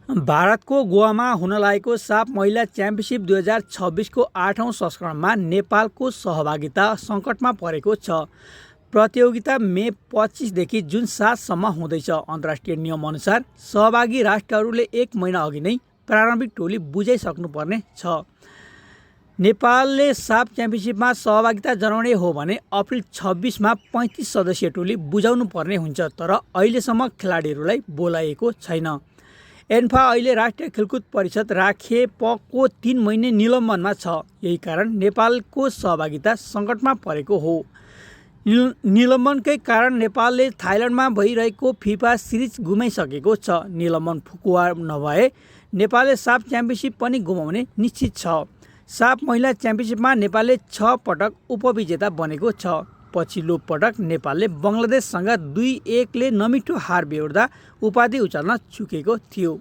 भारतको गोवामा हुन लागेको साफ महिला च्याम्पियनसिप 2026को 8औं संस्करणमा नेपालको सहभागिता सङ्कटमा परेको छ। प्रतियोगिता मे 25 देखि जुन 7 सम्म हुँदैछ। अन्तर्राष्ट्रिय नियमअनुसार सहभागी राष्ट्रहरूले 1 महिना अघि नै प्रारम्भिक टोली बुझाइसक्नुपर्ने छ। नेपालले साफ च्याम्पियनसिपमा सहभागिता जनाउने हो भने अप्रिल 26मा 35 सदस्यीय टोली बुझाउनु पर्ने हुन्छ, तर अहिलेसम्म खेलाडीहरूलाई बोलाइएको छैन। एन्फा अहिले राष्ट्रिय खेलकुद परिषद राखेपको 3 महिने निलम्बनमा छ। यही कारण नेपालको सहभागिता सङ्कटमा परेको हो। निलम्बनकै कारण नेपालले थाइल्यान्डमा भइरहेको फिफा सिरिज गुमाइसकेको छ। निलम्बन फुकुवा नभए नेपालले साफ च्याम्पियनसिप पनि गुमाउने निश्चित छ। साफ महिला च्याम्पियनसिपमा नेपालले 6 पटक उपविजेता बनेको छ। पछिल्लो पटक नेपालले बङ्गलादेशसँग 2-1 ले नमिठो हार बेहोर्दा उपाधि उचाल्न चुकेको थियो।